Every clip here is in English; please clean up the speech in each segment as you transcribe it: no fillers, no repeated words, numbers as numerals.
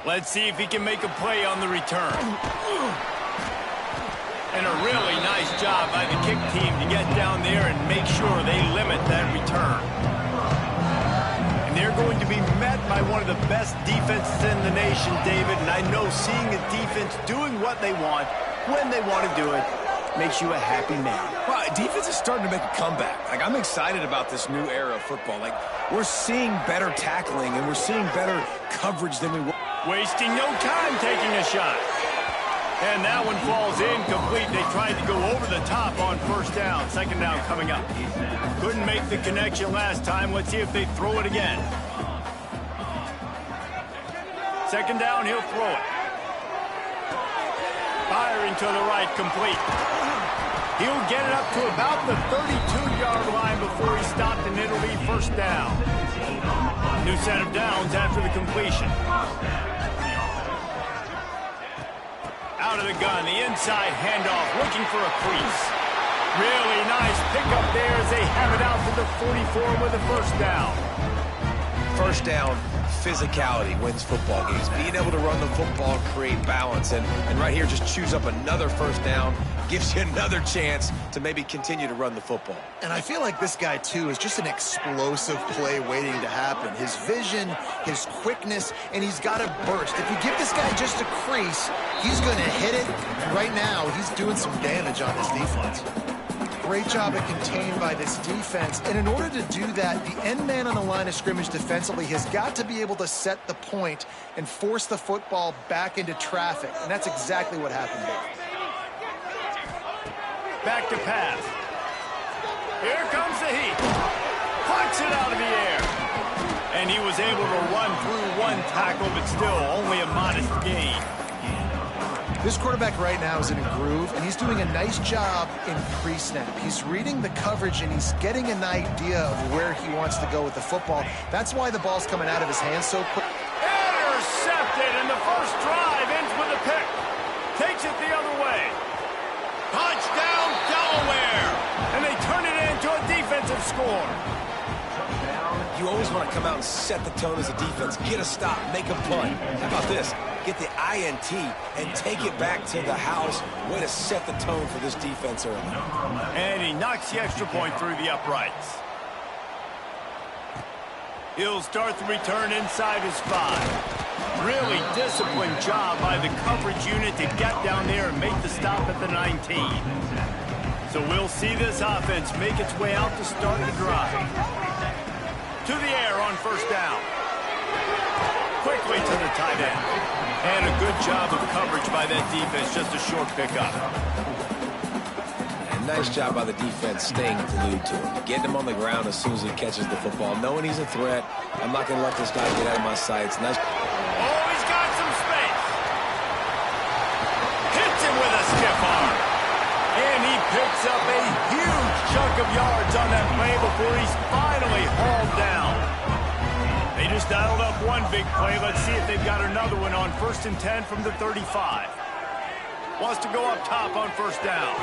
Let's see if he can make a play on the return. And a really nice job by the kick team to get down there and make sure they limit that return. And they're going to be met by one of the best defenses in the nation, David. And I know seeing a defense doing what they want, when they want to do it, makes you a happy man. Well, defense is starting to make a comeback. Like, I'm excited about this new era of football. Like, we're seeing better tackling and we're seeing better coverage than we were. Wasting no time taking a shot. And that one falls incomplete. They tried to go over the top on first down. Second down coming up. Couldn't make the connection last time. Let's see if they throw it again. Second down, he'll throw it. Firing to the right, complete. He'll get it up to about the 32-yard line before he stopped, and it'll be first down. New set of downs after the completion. Out of the gun, the inside handoff, looking for a crease. Really nice pickup there as they have it out to the 44 with a first down. First down, physicality wins football games. Being able to run the football, create balance, and right here just choose up another first down, gives you another chance to maybe continue to run the football. And I feel like this guy, too, is just an explosive play waiting to happen. His vision, his quickness, and he's got a burst. If you give this guy just a crease, he's going to hit it. And right now, he's doing some damage on this defense. Great job at contained by this defense. And in order to do that, the end man on the line of scrimmage defensively has got to be able to set the point and force the football back into traffic. And that's exactly what happened there. Back to pass. Here comes the heat. Punts it out of the air. And he was able to run through one tackle, but still only a modest gain. This quarterback right now is in a groove, and he's doing a nice job in pre-snap. He's reading the coverage, and he's getting an idea of where he wants to go with the football. That's why the ball's coming out of his hands so quick. Intercepted, and the first drive ends with a pick. Takes it the other way. Touchdown, Delaware! And they turn it into a defensive score. You always want to come out and set the tone as a defense. Get a stop, make a punt. How about this? Get the INT and take it back to the house. Way to set the tone for this defense early. And he knocks the extra point through the uprights. He'll start the return inside his 5. Really disciplined job by the coverage unit to get down there and make the stop at the 19. So we'll see this offense make its way out to start the drive. To the air on first down. Quickly to the tight end. And a good job of coverage by that defense. Just a short pickup. And nice job by the defense staying glued to him. Getting him on the ground as soon as he catches the football. Knowing he's a threat. I'm not going to let this guy get out of my sights. Nice. Oh, he's got some space. Hits him with a stiff arm. And he picks up a huge chunk of yards on that play before he's finally hauled down. They just dialed up one big play. Let's see if they've got another one on 1st and 10 from the 35. Wants to go up top on first down.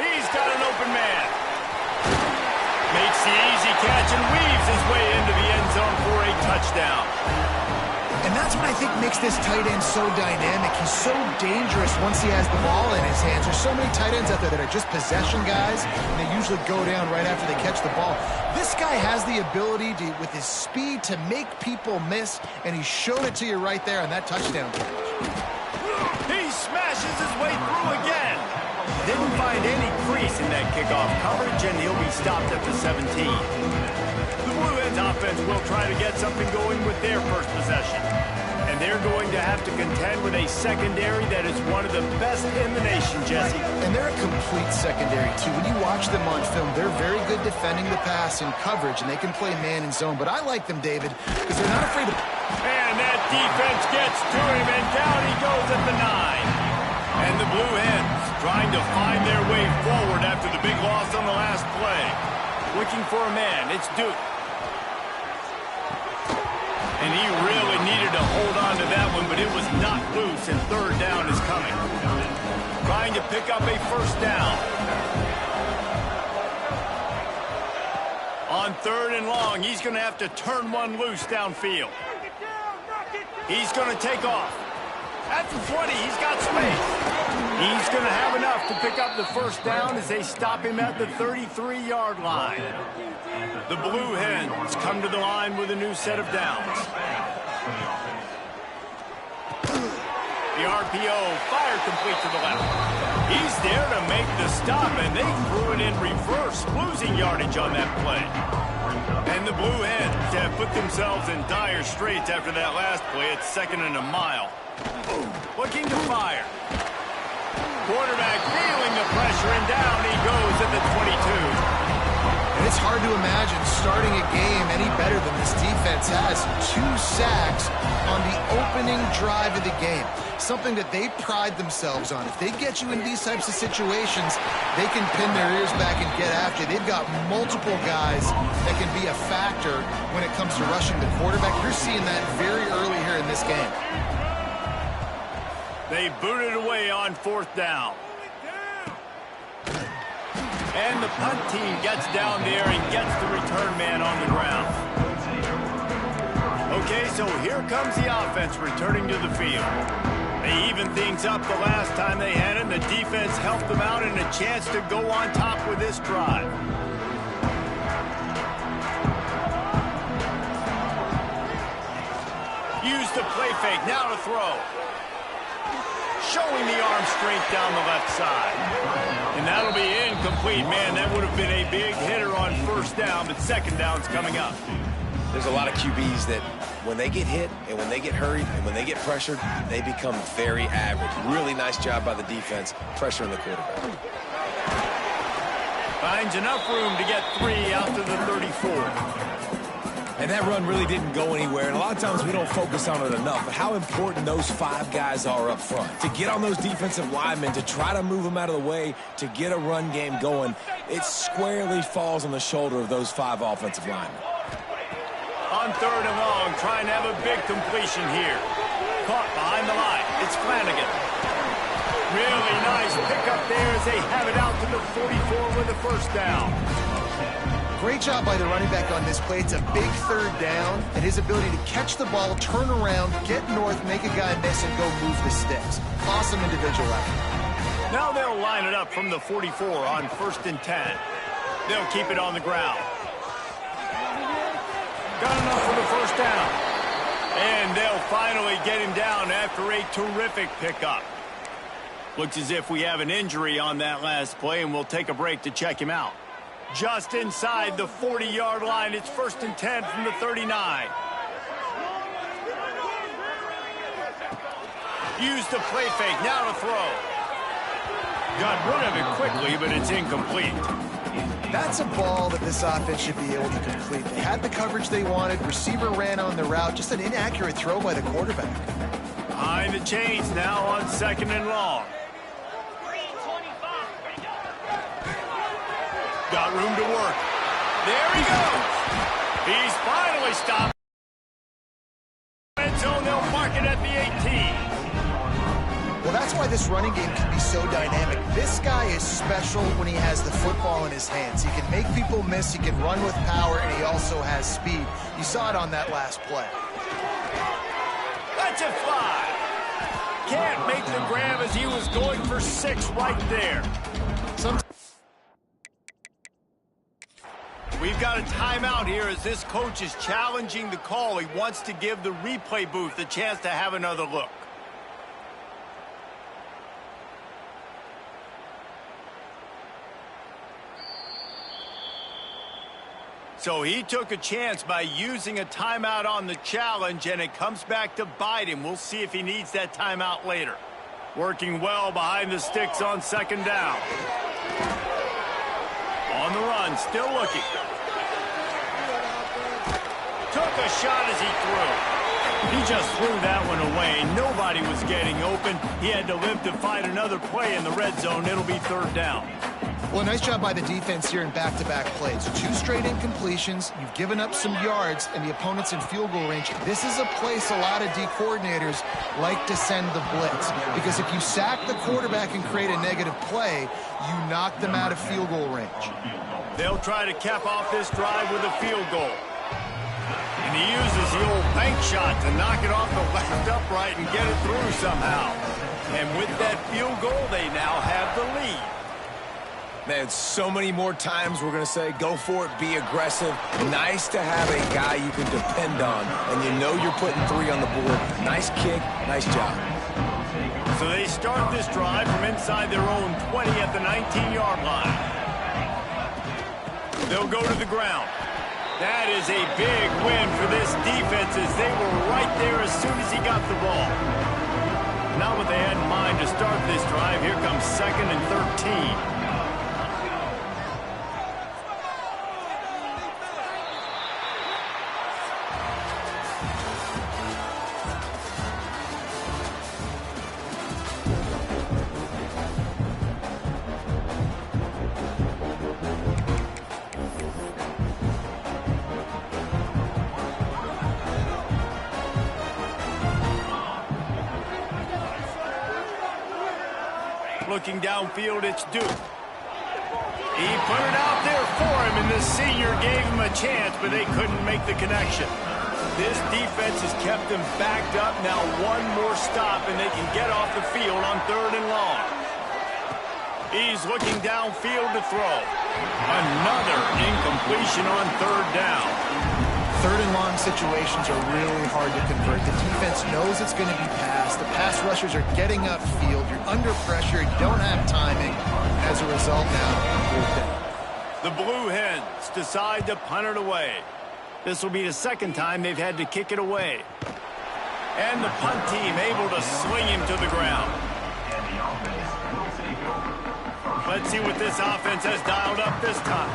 He's got an open man. Makes the easy catch and weaves his way into the end zone for a touchdown. And that's what I think makes this tight end so dynamic. He's so dangerous once he has the ball in his hands. There's so many tight ends out there that are just possession guys, and they usually go down right after they catch the ball. This guy has the ability to, with his speed, to make people miss, and he showed it to you right there on that touchdown catch. He smashes his way through again. Didn't find any crease in that kickoff coverage, and he'll be stopped at the 17. The Blue Hens offense will try to get something going with their first possession. And they're going to have to contend with a secondary that is one of the best in the nation, Jesse. And they're a complete secondary, too. When you watch them on film, they're very good defending the pass and coverage, and they can play man and zone. But I like them, David, because they're not afraid to... And that defense gets to him, and down he goes at the 9. And the Blue Hens trying to find their way forward after the big loss on the last play. Looking for a man. It's Duke. And he really needed to hold on to that one, but it was knocked loose, and third down is coming. Trying to pick up a first down. On 3rd and long, he's going to have to turn one loose downfield. He's going to take off. At the 20, he's got space. He's going to have enough to pick up the first down as they stop him at the 33-yard line. The Blue Hens come to the line with a new set of downs. The RPO, fire complete to the left. He's there to make the stop, and they threw it in reverse, losing yardage on that play. And the Blue Hens have put themselves in dire straits after that last play. It's 2nd and a mile. Looking to fire. Quarterback feeling the pressure, and down he goes at the 22. And it's hard to imagine starting a game any better than this defense has. 2 sacks on the opening drive of the game. Something that they pride themselves on. If they get you in these types of situations, they can pin their ears back and get after you. They've got multiple guys that can be a factor when it comes to rushing the quarterback. You're seeing that very early here in this game. They booted away on 4th down. And the punt team gets down there and gets the return man on the ground. Okay, so here comes the offense returning to the field. They evened things up the last time they had it. The defense helped them out and a chance to go on top with this drive. Use the play fake, now to throw. Showing the arm strength down the left side. And that'll be incomplete. Man, that would have been a big hitter on 1st down, but 2nd down's coming up. There's a lot of QBs that when they get hit and when they get hurried and when they get pressured, they become very average. Really nice job by the defense, pressuring the quarterback. Finds enough room to get 3 out to the 34. And that run really didn't go anywhere, and a lot of times we don't focus on it enough, but how important those 5 guys are up front. To get on those defensive linemen, to try to move them out of the way, to get a run game going, it squarely falls on the shoulder of those 5 offensive linemen. On 3rd and long, trying to have a big completion here. Caught behind the line. It's Flanagan. Really nice pickup there as they have it out to the 44 with the 1st down. Great job by the running back on this play. It's a big 3rd down, and his ability to catch the ball, turn around, get north, make a guy miss, and go move the sticks. Awesome individual effort. Now they'll line it up from the 44 on 1st and 10. They'll keep it on the ground. Got enough for the 1st down. And they'll finally get him down after a terrific pickup. Looks as if we have an injury on that last play, and we'll take a break to check him out. Just inside the 40-yard line. It's 1st and 10 from the 39. Use the play fake. Now to throw. Got rid of it quickly, but it's incomplete. That's a ball that this offense should be able to complete. They had the coverage they wanted. Receiver ran on the route. Just an inaccurate throw by the quarterback. Behind the chains now on 2nd and long. Got room to work. There he goes. He's finally stopped. Red zone, they'll mark it at the 18. Well, that's why this running game can be so dynamic. This guy is special when he has the football in his hands. He can make people miss, he can run with power, and he also has speed. You saw it on that last play. Let's it fly. Can't make the grab as he was going for 6 right there. We've got a timeout here as this coach is challenging the call. He wants to give the replay booth a chance to have another look. So he took a chance by using a timeout on the challenge, and it comes back to bite him. We'll see if he needs that timeout later. Working well behind the sticks on 2nd down. On the run, still looking. Took a shot as he threw. He just threw that one away. Nobody was getting open. He had to live to find another play in the red zone. It'll be 3rd down. Well, nice job by the defense here in back-to-back plays. 2 straight incompletions. You've given up some yards, and the opponent's in field goal range. This is a place a lot of D coordinators like to send the blitz, because if you sack the quarterback and create a negative play, you knock them out of field goal range. They'll try to cap off this drive with a field goal. And And he uses the old bank shot to knock it off the left upright and get it through somehow. And with that field goal, they now have the lead. Man, so many more times we're going to say, go for it, be aggressive. Nice to have a guy you can depend on, and you know you're putting 3 on the board. Nice kick, nice job. So they start this drive from inside their own 20 at the 19-yard line. They'll go to the ground. That is a big win for this defense as they were right there as soon as he got the ball. Not what they had in mind to start this drive. Here comes 2nd and 13. Looking downfield, it's Duke. He put it out there for him, and the senior gave him a chance, but they couldn't make the connection. This defense has kept them backed up. Now one more stop, and they can get off the field on 3rd and long. He's looking downfield to throw. Another incompletion on 3rd down. 3rd and long situations are really hard to convert. The defense knows it's going to be passed. The pass rushers are getting upfield. You're under pressure. You don't have timing. As a result now, 4th down. The Blue Hens decide to punt it away. This will be the 2nd time they've had to kick it away. And the punt team able to sling him to the ground. Let's see what this offense has dialed up this time.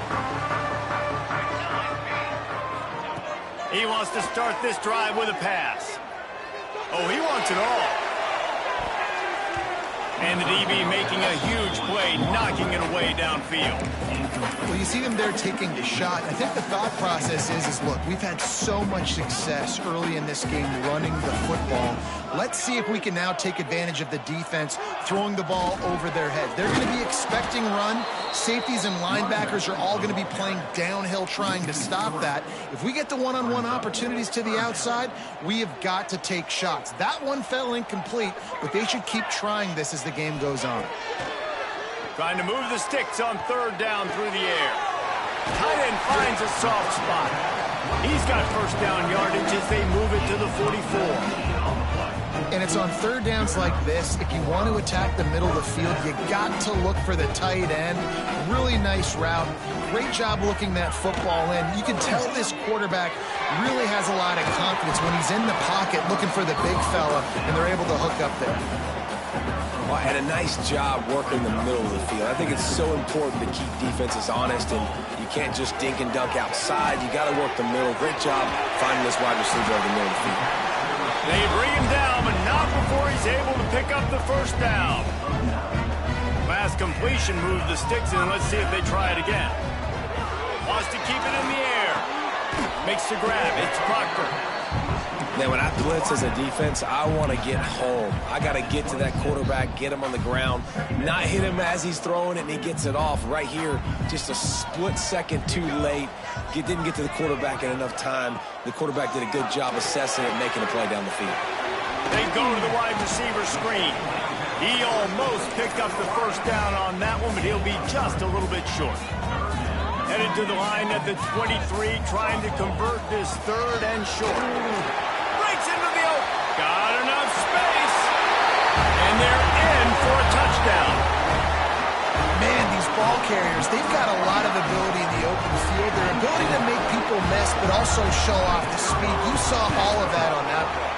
He wants to start this drive with a pass. Oh, he wants it all. And the DB making a huge play, knocking it away downfield. Well, you see them there taking the shot. I think the thought process is look, we've had so much success early in this game running the football. Let's see if we can now take advantage of the defense throwing the ball over their head. They're going to be expecting run. Safeties and linebackers are all going to be playing downhill trying to stop that. If we get the one-on-one opportunities to the outside, we have got to take shots. That one fell incomplete, but they should keep trying this as the game goes on. Trying to move the sticks on 3rd down through the air. Tight end finds a soft spot. He's got 1st down yardage as they move it to the 44. And it's on 3rd downs like this. If you want to attack the middle of the field, you got to look for the tight end. Really nice route. Great job looking that football in. You can tell this quarterback really has a lot of confidence when he's in the pocket looking for the big fella, and they're able to hook up there. Well, and a nice job working the middle of the field. I think it's so important to keep defenses honest, and you can't just dink and dunk outside. You got to work the middle. Great job finding this wide receiver over the middle of the field. They bring him down, but not before he's able to pick up the 1st down. Last completion moved the sticks in. Let's see if they try it again. Wants to keep it in the air. Makes the grab. It's Proctor. Now, when I blitz as a defense, I want to get home. I got to get to that quarterback, get him on the ground, not hit him as he's throwing it, and he gets it off. Right here, just a split second too late. Didn't get to the quarterback in enough time. The quarterback did a good job assessing it, making a play down the field. They go to the wide receiver screen. He almost picked up the 1st down on that one, but he'll be just a little bit short. Headed to the line at the 23, trying to convert this 3rd and short. Into the open. Got enough space. And they're in for a touchdown. Man, these ball carriers, they've got a lot of ability in the open field. Their ability to make people miss, but also show off the speed. You saw all of that on that play.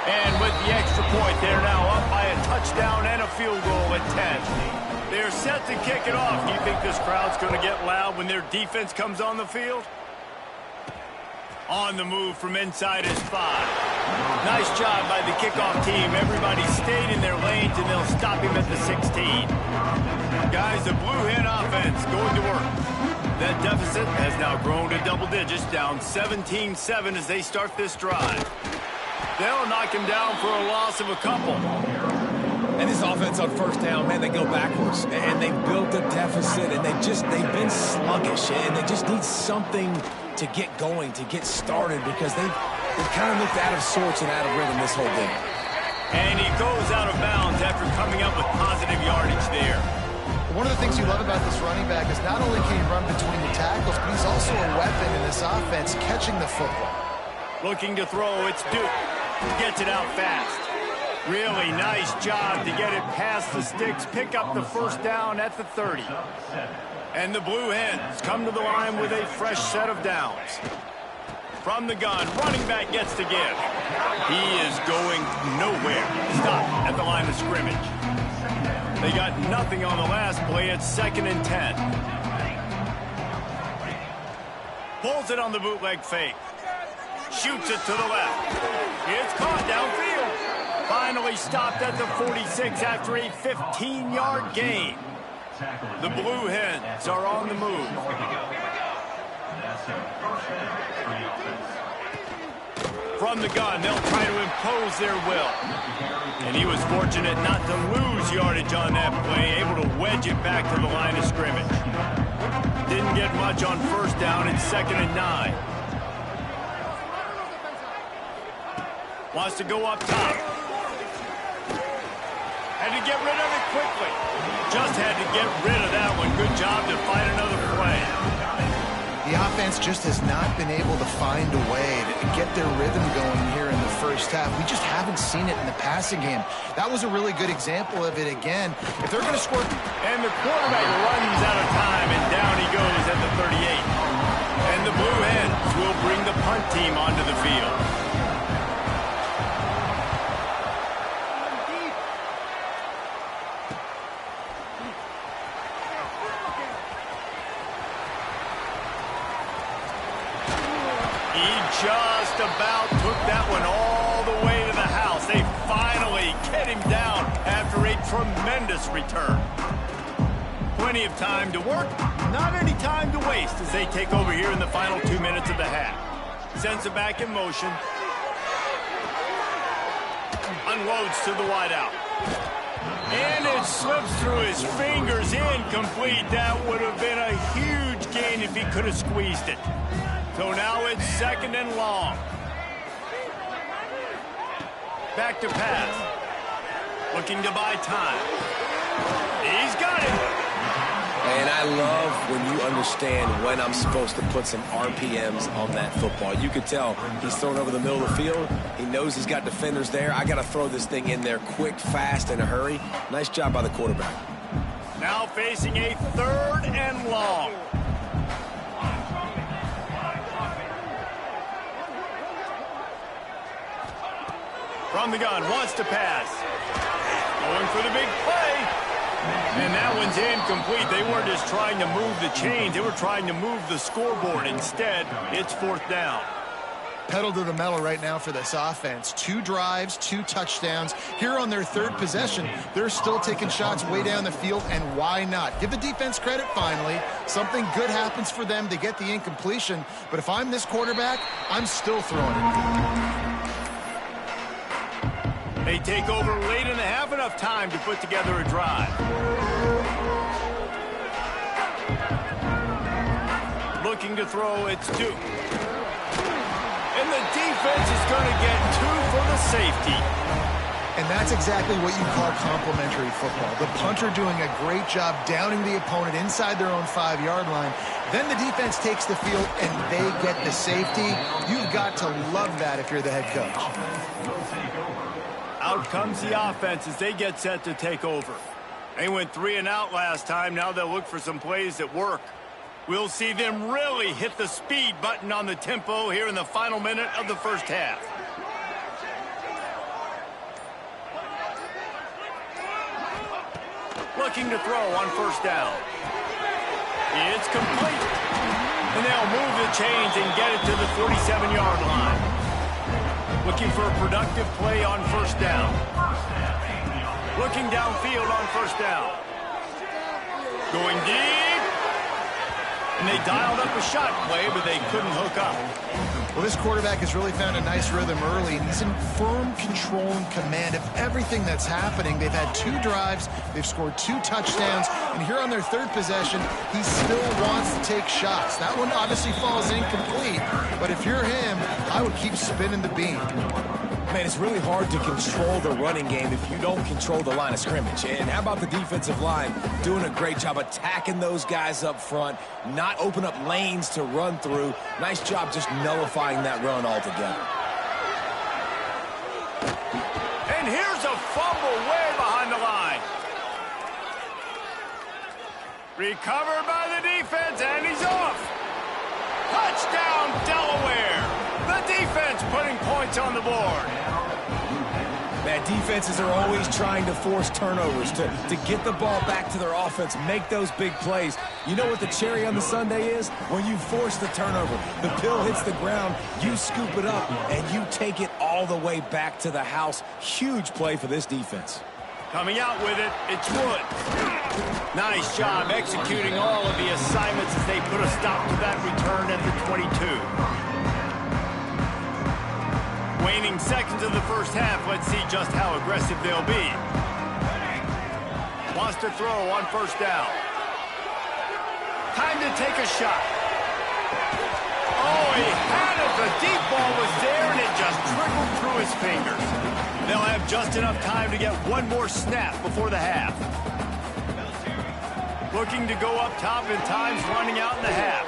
And with the extra point, they're now up by a touchdown and a field goal at 10. They're set to kick it off. Do you think this crowd's going to get loud when their defense comes on the field? On the move from inside his 5. Nice job by the kickoff team. Everybody stayed in their lanes, and they'll stop him at the 16. Guys, the Blue Hen offense going to work. That deficit has now grown to double digits, down 17-7 as they start this drive. They'll knock him down for a loss of a couple. And this offense on first down, man, they go backwards. And they built a deficit, and they've been sluggish. And they just need something to get going, to get started, because they've kind of looked out of sorts and out of rhythm this whole game. And he goes out of bounds after coming up with positive yardage there. One of the things you love about this running back is not only can he run between the tackles, but he's also a weapon in this offense, catching the football. Looking to throw, it's Duke. Gets it out fast. Really nice job to get it past the sticks, pick up the first down at the 30. And the Blue Hens come to the line with a fresh set of downs. From the gun, running back gets to give. He is going nowhere. Stop at the line of scrimmage. They got nothing on the last play. It's 2nd and 10. Pulls it on the bootleg fake. Shoots it to the left. It's caught downfield. Finally stopped at the 46 after a 15-yard gain. The Blue Hens are on the move. From the gun, they'll try to impose their will. And he was fortunate not to lose yardage on that play, able to wedge it back to the line of scrimmage. Didn't get much on first down. It's 2nd and 9. Wants to go up top. Had to get rid of it quickly. Just had to get rid of that one. Good job to find another play. The offense just has not been able to find a way to get their rhythm going here in the first half. We just haven't seen it in the passing game. That was a really good example of it again. If they're going to score... And the quarterback runs out of time, and down he goes at the 38. And the Blue Hens will bring the punt team onto the field. Just about took that one all the way to the house. They finally get him down after a tremendous return. Plenty of time to work, not any time to waste as they take over here in the final 2 minutes of the half. Sends it back in motion. Unloads to the wideout. And it slips through his fingers, incomplete. That would have been a huge gain if he could have squeezed it. So now it's 2nd and long. Back to pass. Looking to buy time. He's got it. And I love when you understand when I'm supposed to put some RPMs on that football. You could tell he's thrown over the middle of the field. He knows he's got defenders there. I got to throw this thing in there quick, fast, in a hurry. Nice job by the quarterback. Now facing a 3rd and long. From the gun, wants to pass. Going for the big play. And that one's incomplete. They weren't just trying to move the chains. They were trying to move the scoreboard. Instead, it's 4th down. Pedal to the metal right now for this offense. 2 drives, 2 touchdowns. Here on their 3rd possession, they're still taking shots way down the field, and why not? Give the defense credit finally. Something good happens for them to get the incompletion, but if I'm this quarterback, I'm still throwing it. They take over late in the half, enough time to put together a drive. Looking to throw, it's Duke. And the defense is going to get 2 for the safety. And that's exactly what you call complimentary football. The punter doing a great job downing the opponent inside their own 5-yard line. Then the defense takes the field and they get the safety. You've got to love that if you're the head coach. Out comes the offense as they get set to take over. They went 3 and out last time. Now they'll look for some plays that work. We'll see them really hit the speed button on the tempo here in the final minute of the first half. Looking to throw on first down. It's complete. And they'll move the chains and get it to the 47-yard line. Looking for a productive play on first down. Looking downfield on first down. Going deep. And they dialed up a shot play, but they couldn't hook up. Well, this quarterback has really found a nice rhythm early, and he's in firm control and command of everything that's happening. They've had 2 drives, they've scored 2 touchdowns, and here on their 3rd possession, he still wants to take shots. That one obviously falls incomplete, but if you're him, I would keep spinning the beam. Man, it's really hard to control the running game if you don't control the line of scrimmage. And how about the defensive line doing a great job attacking those guys up front, not open up lanes to run through. Nice job just nullifying that run altogether. And here's a fumble way behind the line. Recovered by the defense, and he's off. Touchdown, Delaware. The defense putting points on the board. Man, defenses are always trying to force turnovers to get the ball back to their offense, make those big plays. You know what the cherry on the sundae is? When you force the turnover, the pill hits the ground, you scoop it up, and you take it all the way back to the house. Huge play for this defense. Coming out with it, it's Woods. Nice job executing all of the assignments as they put a stop to that return at the 22. Waning seconds of the first half, let's see just how aggressive they'll be. Wants to throw on first down. Time to take a shot. Oh, he had it. The deep ball was there, and it just trickled through his fingers. They'll have just enough time to get one more snap before the half. Looking to go up top, and time's running out in the half.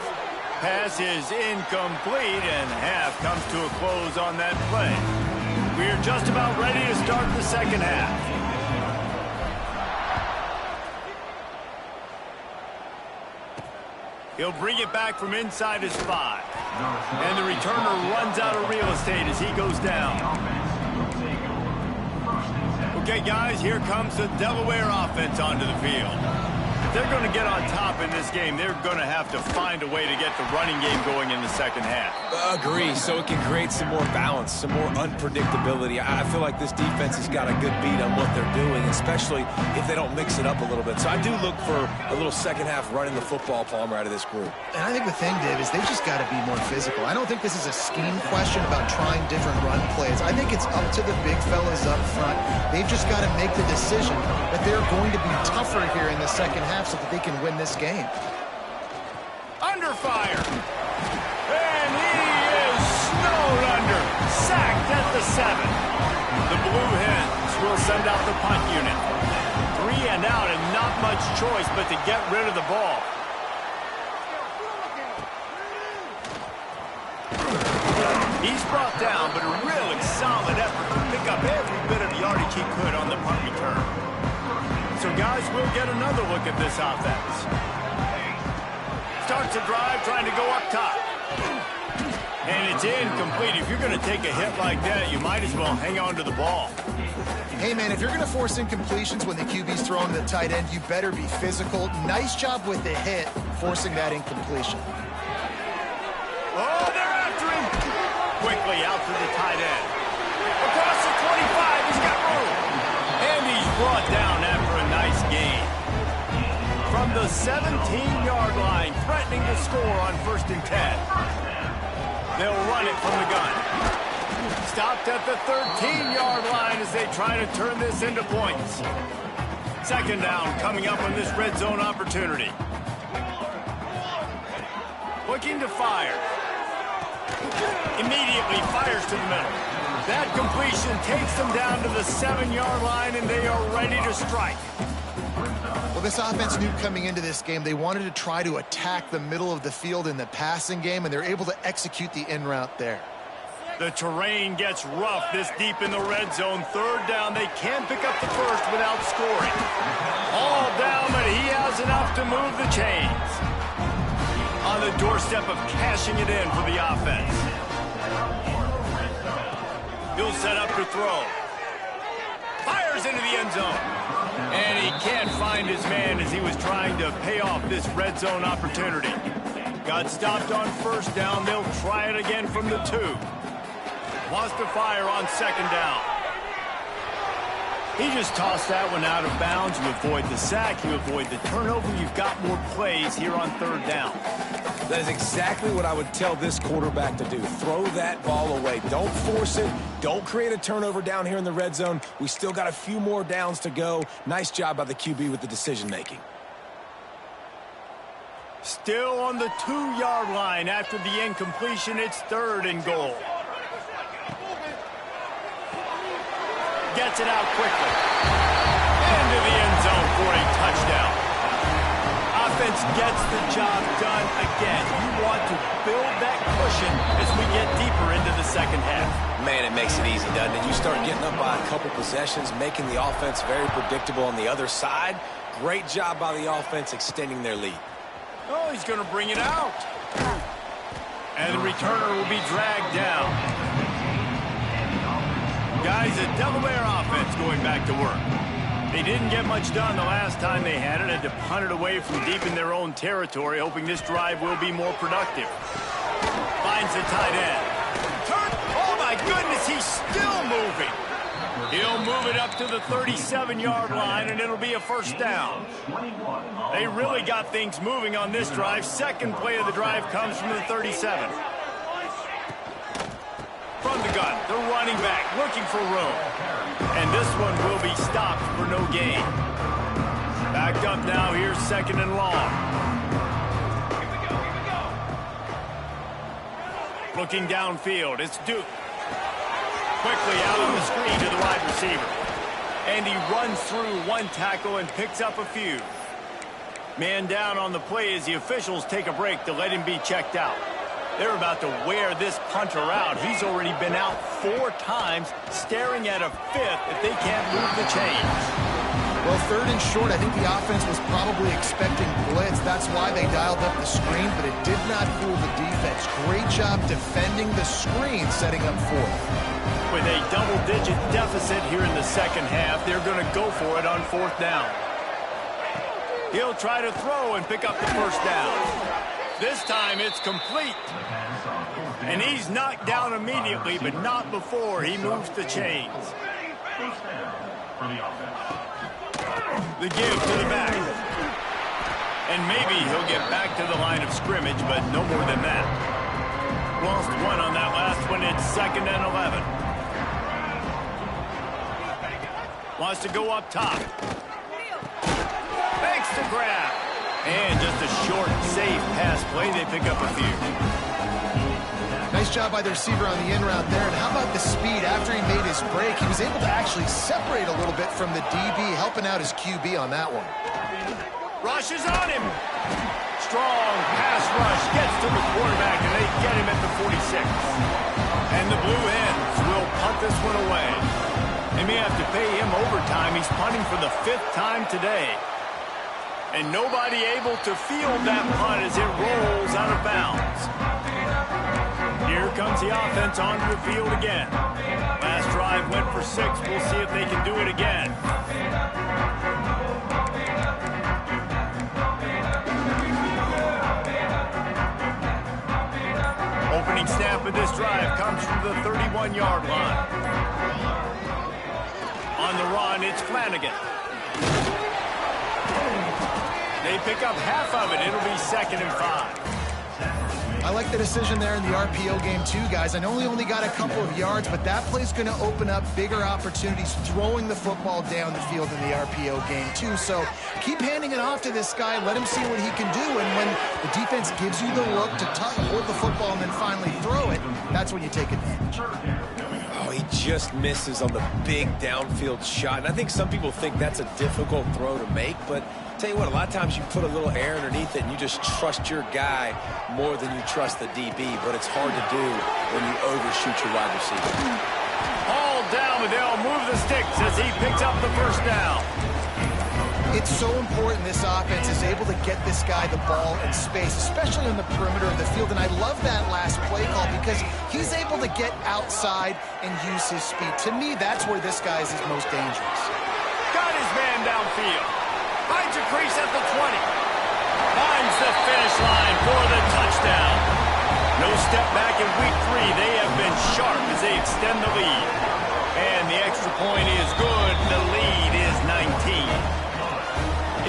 Pass is incomplete, and half comes to a close on that play. We're just about ready to start the second half. He'll bring it back from inside his 5. And the returner runs out of real estate as he goes down. Okay, guys, here comes the Delaware offense onto the field. If they're going to get on top in this game, they're going to have to find a way to get the running game going in the second half. Agree, so it can create some more balance, some more unpredictability. I feel like this defense has got a good beat on what they're doing, especially if they don't mix it up a little bit. So I do look for a little second half running the football, Palmer, out of this group. And I think the thing, Dave, is they've just got to be more physical. I don't think this is a scheme question about trying different run plays. I think it's up to the big fellas up front. They've just got to make the decision that they're going to be tougher here in the second half so that they can win this game. Under fire. And he is snowed under. Sacked at the 7. The Blue Hens will send out the punt unit. 3 and out, and not much choice but to get rid of the ball. He's brought down, but a really solid effort to pick up every bit of yardage he could on the punt return. So, guys, we'll get another look at this offense. Starts a drive trying to go up top. And it's incomplete. If you're going to take a hit like that, you might as well hang on to the ball. Hey, man, if you're going to force incompletions when the QB's throwing to the tight end, you better be physical. Nice job with the hit, forcing that incompletion. Oh, they're after him. Quickly out to the tight end. Across the 25, he's got room. And he's brought down after a nice gain. From the 17-yard line, threatening to score on 1st and 10. They'll run it from the gun. Stopped at the 13-yard line as they try to turn this into points. Second down coming up on this red zone opportunity. Looking to fire. Immediately fires to the middle. That completion takes them down to the 7-yard line, and they are ready to strike. Well, this offense knew coming into this game they wanted to try to attack the middle of the field in the passing game, and they're able to execute the in route there. The terrain gets rough this deep in the red zone. Third down, they can't pick up the first without scoring. All down, but he has enough to move the chains. On the doorstep of cashing it in for the offense. He'll set up to throw. Fires into the end zone. And he can't find his man as he was trying to pay off this red zone opportunity. Got stopped on first down. They'll try it again from the 2. Wants to fire on second down. He just tossed that one out of bounds. You avoid the sack. You avoid the turnover. You've got more plays here on third down. That is exactly what I would tell this quarterback to do. Throw that ball away. Don't force it. Don't create a turnover down here in the red zone. We still got a few more downs to go. Nice job by the QB with the decision-making. Still on the 2-yard line after the incompletion. It's 3rd and goal. Gets it out quickly. Into the end zone for a touchdown. Offense gets the job done again. You want to build that cushion as we get deeper into the second half. Man, it makes it easy, doesn't it? You start getting up by a couple possessions, making the offense very predictable on the other side. Great job by the offense extending their lead. Oh, he's going to bring it out. And the returner will be dragged down. Guys, a double bear offense going back to work. They didn't get much done the last time they had it. Had to punt it away from deep in their own territory, hoping this drive will be more productive. Finds the tight end. Turn. Oh, my goodness, he's still moving. He'll move it up to the 37-yard line, and it'll be a first down. They really got things moving on this drive. Second play of the drive comes from the 37. From the gun, the running back looking for room. And this one will be stopped for no gain. Backed up now, here's 2nd and long. Looking downfield, it's Duke. Quickly out on the screen to the wide receiver. And he runs through one tackle and picks up a few. Man down on the play as the officials take a break to let him be checked out. They're about to wear this punter out. He's already been out 4 times, staring at a 5th if they can't move the chains. Well, 3rd and short, I think the offense was probably expecting blitz. That's why they dialed up the screen, but it did not fool the defense. Great job defending the screen, setting up 4th. With a double-digit deficit here in the second half, they're going to go for it on 4th down. He'll try to throw and pick up the first down. This time it's complete. And he's knocked down immediately, but not before he moves the chains. The give to the back. And maybe he'll get back to the line of scrimmage, but no more than that. Lost 1 on that last one. It's 2nd and 11. Wants to go up top. Makes the grab. And just a short, safe pass play. They pick up a few. Nice job by the receiver on the in route there. And how about the speed? After he made his break, he was able to actually separate a little bit from the DB, helping out his QB on that one. Rush is on him. Strong pass rush gets to the quarterback, and they get him at the 46. And the Blue Hens will punt this one away. They may have to pay him overtime. He's punting for the 5th time today. And nobody able to field that punt as it rolls out of bounds. Here comes the offense onto the field again. Last drive went for 6. We'll see if they can do it again. Opening snap of this drive comes from the 31-yard line. On the run, it's Flanagan. They pick up half of it. It'll be 2nd and 5. I like the decision there in the RPO game too, guys. I know he only got a couple of yards, but that play's going to open up bigger opportunities throwing the football down the field in the RPO game too. So keep handing it off to this guy. Let him see what he can do. And when the defense gives you the look to hold the football and then finally throw it, that's when you take advantage. Oh, he just misses on the big downfield shot. And I think some people think that's a difficult throw to make, but tell you what, a lot of times you put a little air underneath it and you just trust your guy more than you trust the DB, but it's hard to do when you overshoot your wide receiver. All down, but they'll move the sticks as he picks up the first down. It's so important this offense is able to get this guy the ball in space, especially on the perimeter of the field. And I love that last play call because he's able to get outside and use his speed. To me, that's where this guy is his most dangerous. Got his man downfield. Finds a crease at the 20. Finds the finish line for the touchdown. No step back in week 3. They have been sharp as they extend the lead. And the extra point is good. The lead is 19.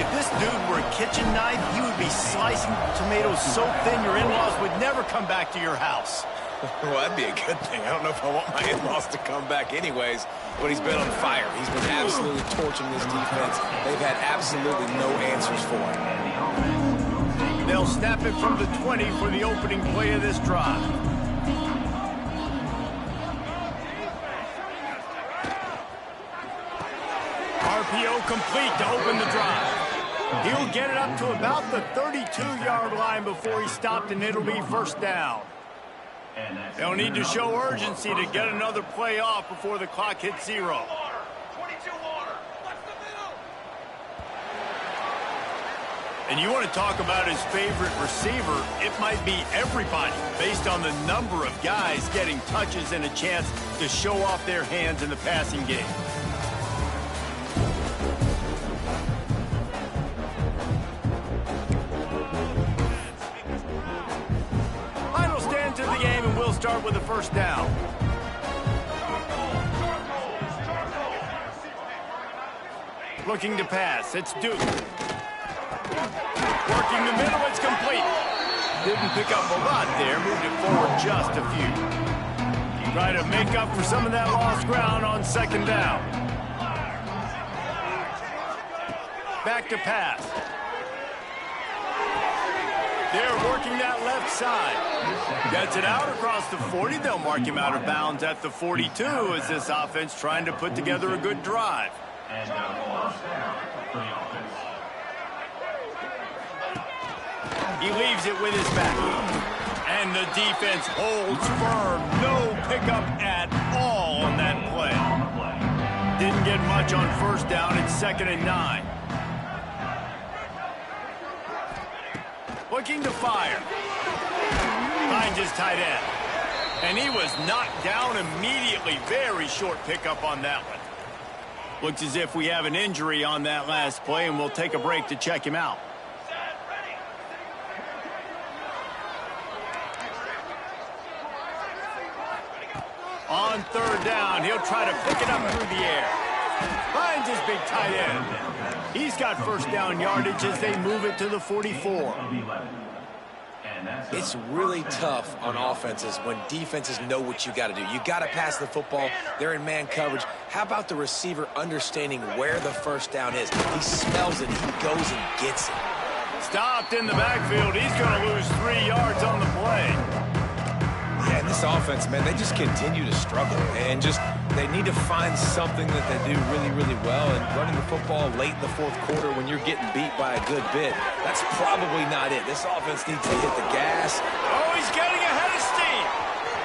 If this dude were a kitchen knife, he would be slicing slicing tomatoes so thin your in-laws would never come back to your house. Well, that'd be a good thing. I don't know if I want my in-laws to come back anyways, but he's been on fire. He's been absolutely torching this defense. They've had absolutely no answers for him. They'll snap it from the 20 for the opening play of this drive. RPO complete to open the drive. He'll get it up to about the 32-yard line before he stopped, and it'll be first down. They'll need to show urgency to get another play off before the clock hits 0. And you want to talk about his favorite receiver, it might be everybody, based on the number of guys getting touches and a chance to show off their hands in the passing game. To the game, and we'll start with the first down. Looking to pass, it's Duke. Working the middle, it's complete. Didn't pick up a lot there, moved it forward just a few. Try to make up for some of that lost ground on second down. Back to pass. They're working that left side. Gets it out across the 40. They'll mark him out of bounds at the 42 as this offense trying to put together a good drive. He leaves it with his back. And the defense holds firm. No pickup at all on that play. Didn't get much on first down. It's 2nd and 9. Looking to fire. Finds his tight end. And he was knocked down immediately. Very short pickup on that one. Looks as if we have an injury on that last play, and we'll take a break to check him out. On third down, he'll try to pick it up through the air. Finds his big tight end. He's got first down yardage as they move it to the 44. It's really tough on offenses when defenses know what you got to do. You got to pass the football. They're in man coverage. How about the receiver understanding where the first down is? He smells it. He goes and gets it. Stopped in the backfield. He's going to lose 3 yards on the play. Yeah, and this offense, man, they just continue to struggle. And they need to find something that they do really, really well. And running the football late in the fourth quarter when you're getting beat by a good bit, that's probably not it. This offense needs to hit the gas. Oh, he's getting ahead of steam.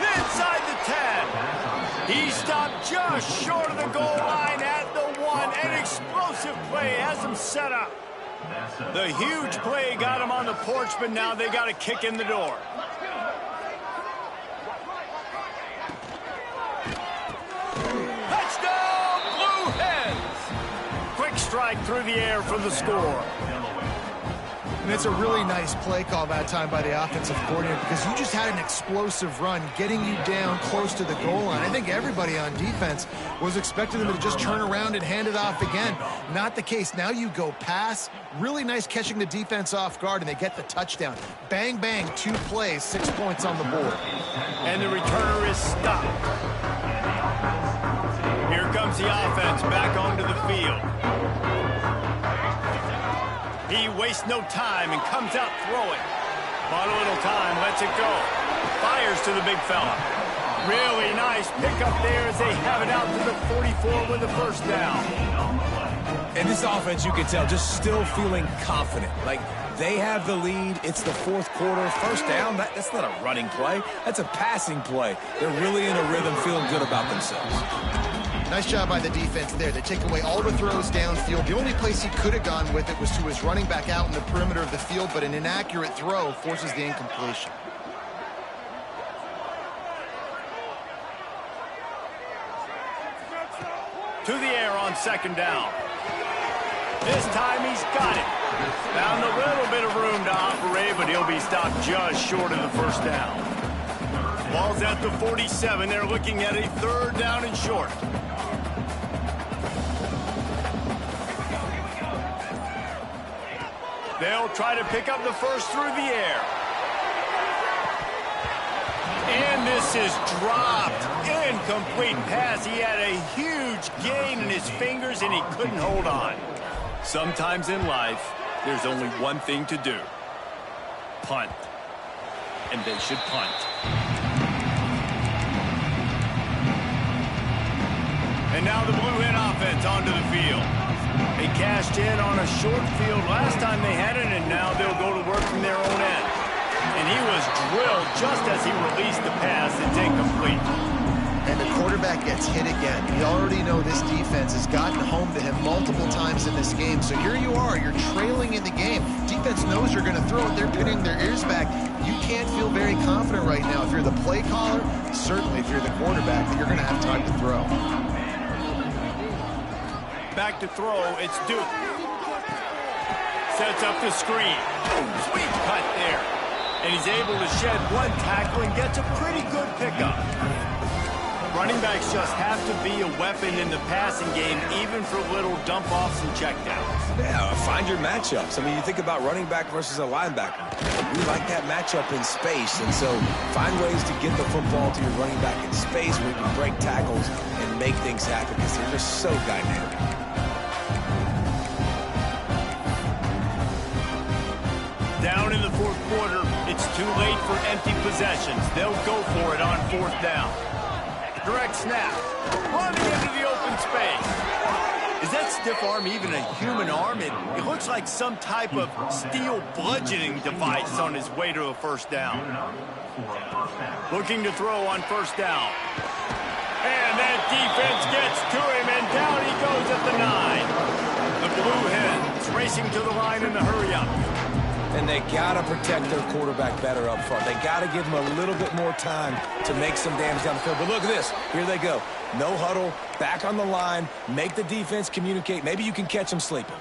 Inside the 10. He stopped just short of the goal line at the 1. An explosive play has him set up. The huge play got him on the porch, but now they got a kick in the door. Strike through the air for the score. And it's a really nice play call that time by the offensive coordinator because you just had an explosive run getting you down close to the goal line. I think everybody on defense was expecting them to just turn around and hand it off again. Not the case. Now you go pass. Really nice catching the defense off guard, and they get the touchdown. Bang, bang, 2 plays, 6 points on the board. And the returner is stopped. Here comes the offense back onto the field. He wastes no time and comes out throwing. Bought a little time, lets it go. Fires to the big fella. Really nice pickup there as they have it out to the 44 with the first down. And this offense, you can tell, just still feeling confident. Like, they have the lead. It's the fourth quarter. First down, that's not a running play. That's a passing play. They're really in a rhythm, feeling good about themselves. Nice job by the defense there. They take away all the throws downfield. The only place he could have gone with it was to his running back out in the perimeter of the field, but an inaccurate throw forces the incompletion. To the air on second down. This time he's got it. Found a little bit of room to operate, but he'll be stopped just short of the first down. Ball's at the 47. They're looking at a third down and short. They'll try to pick up the first through the air. And this is dropped. Incomplete pass. He had a huge gain in his fingers, and he couldn't hold on. Sometimes in life, there's only one thing to do. Punt. And they should punt. And now the Blue Hen offense onto the field. They cashed in on a short field last time they had it, and now they'll go to work from their own end. And he was drilled just as he released the pass. It's incomplete. And the quarterback gets hit again. We already know this defense has gotten home to him multiple times in this game. So here you are, you're trailing in the game. Defense knows you're going to throw it. They're pinning their ears back. You can't feel very confident right now. If you're the play caller, certainly if you're the quarterback, that you're going to have time to throw. Back to throw, it's Duke. Sets up the screen. Sweet cut there. And he's able to shed one tackle and gets a pretty good pickup. Running backs just have to be a weapon in the passing game, even for little dump-offs and checkdowns. Yeah, find your matchups. I mean, you think about running back versus a linebacker. We like that matchup in space, and so find ways to get the football to your running back in space where you can break tackles and make things happen because they're just so dynamic. Down in the fourth quarter, it's too late for empty possessions. They'll go for it on fourth down. Direct snap. Running into the open space. Is that stiff arm even a human arm? It looks like some type of steel bludgeoning device on his way to a first down. Looking to throw on first down. And that defense gets to him, and down he goes at the 9. The Blue Hens racing to the line in the hurry-up. And they got to protect their quarterback better up front. They got to give him a little bit more time to make some damage down the field. But look at this. Here they go. No huddle, back on the line, make the defense communicate. Maybe you can catch them sleeping.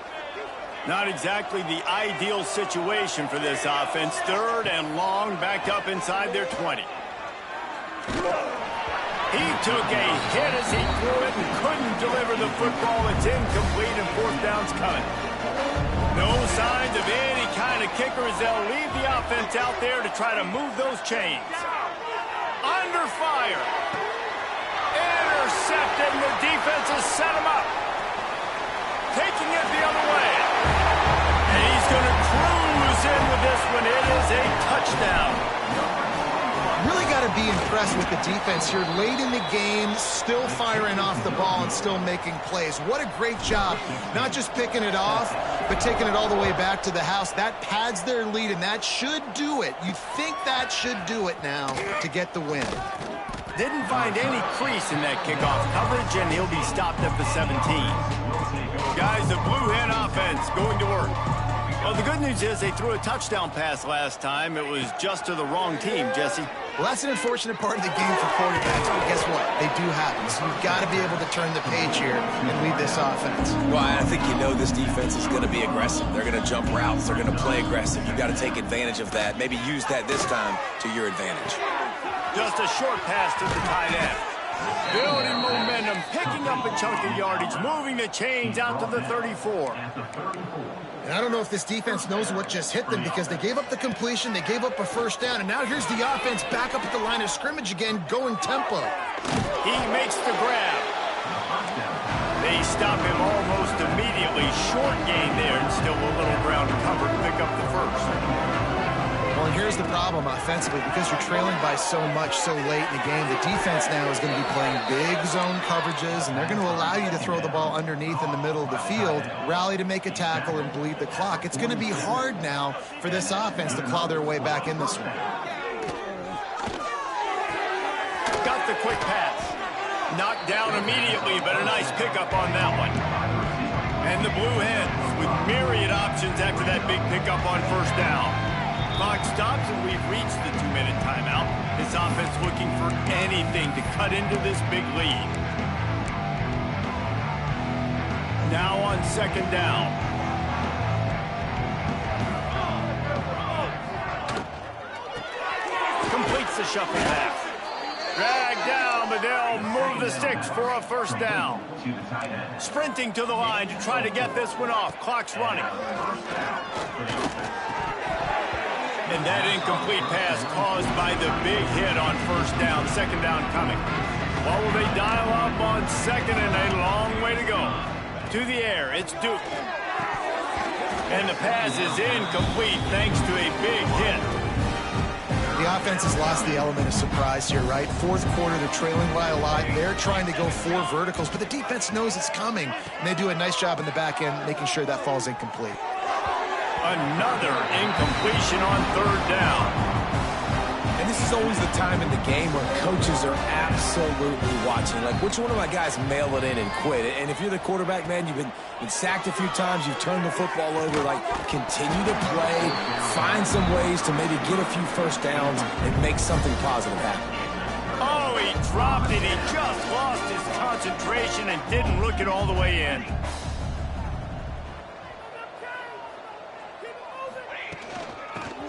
Not exactly the ideal situation for this offense. Third and long, backed up inside their 20. He took a hit as he threw it and couldn't deliver the football. It's incomplete, and fourth down's coming. No signs of any kind of kicker as they'll leave the offense out there to try to move those chains. Under fire. Intercepted, and the defense has set him up. Taking it the other way. And he's going to cruise in with this one. It is a touchdown. Really got to be impressed with the defense here late in the game, still firing off the ball and still making plays. What a great job, not just picking it off, but taking it all the way back to the house. That pads their lead, and that should do it. You think that should do it now to get the win. Didn't find any crease in that kickoff coverage, and he'll be stopped at the 17. Guys, the Blue Hen offense going to work. Well, the good news is they threw a touchdown pass last time. It was just to the wrong team, Jesse. Well, that's an unfortunate part of the game for quarterbacks, but guess what? They do happen. So you've got to be able to turn the page here and lead this offense. Well, I think you know this defense is going to be aggressive. They're going to jump routes. They're going to play aggressive. You've got to take advantage of that. Maybe use that this time to your advantage. Just a short pass to the tight end. Building momentum, picking up a chunk of yardage, moving the chains out to the 34. And I don't know if this defense knows what just hit them because they gave up the completion, they gave up a first down, and now here's the offense back up at the line of scrimmage again, going tempo. He makes the grab. They stop him almost immediately. Short gain there, and still a little ground to cover to pick up the first. Well, and here's the problem offensively, because you're trailing by so much so late in the game, the defense now is going to be playing big zone coverages, and they're going to allow you to throw the ball underneath in the middle of the field, rally to make a tackle, and bleed the clock. It's going to be hard now for this offense to claw their way back in this one. Got the quick pass. Knocked down immediately, but a nice pickup on that one. And the Blue Hens with myriad options after that big pickup on first down. Clock stops, and we've reached the 2-minute timeout. This offense looking for anything to cut into this big lead. Now on second down. Completes the shuffle pass. Dragged down touchdown, but they'll move the sticks for a first down. Sprinting to the line to try to get this one off. Clock's running. And that incomplete pass caused by the big hit on first down. Second down coming. What will they dial up on second, and a long way to go? To the air, it's Duke. And the pass is incomplete thanks to a big hit. The offense has lost the element of surprise here, right? Fourth quarter, they're trailing by a lot. They're trying to go 4 verticals, but the defense knows it's coming. And they do a nice job in the back end making sure that falls incomplete. Another incompletion on third down. And this is always the time in the game where coaches are absolutely watching. Like, which one of my guys mail it in and quit? And if you're the quarterback, man, you've been sacked a few times, you've turned the football over, like, continue to play, find some ways to maybe get a few first downs and make something positive happen. Oh, he dropped it. He just lost his concentration and didn't look it all the way in.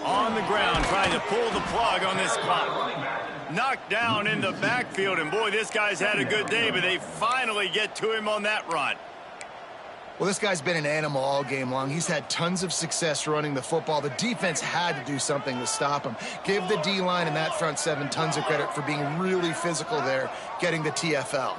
On the ground, trying to pull the plug on this clock. Knocked down in the backfield, and boy, this guy's had a good day, but they finally get to him on that run. Well, this guy's been an animal all game long. He's had tons of success running the football. The defense had to do something to stop him. Give the D-line and that front seven tons of credit for being really physical there, getting the TFL.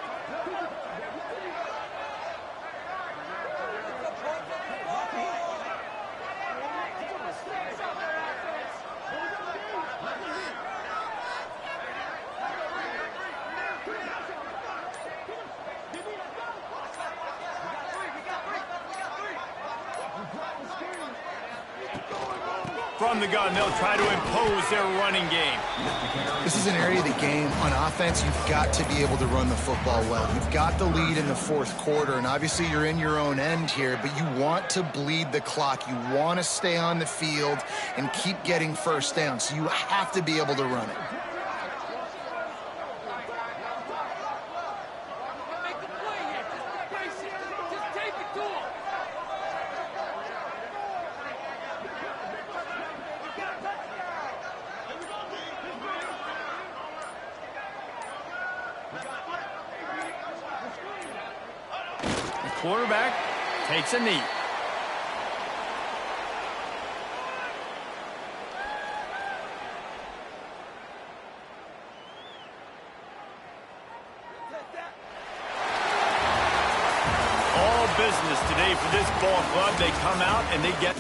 From the gun, they'll try to impose their running game. This is an area of the game. On offense, you've got to be able to run the football well. You've got the lead in the fourth quarter, and obviously you're in your own end here, but you want to bleed the clock. You want to stay on the field and keep getting first down, so you have to be able to run it. Quarterback takes a knee. All business today for this ball club. They come out and they get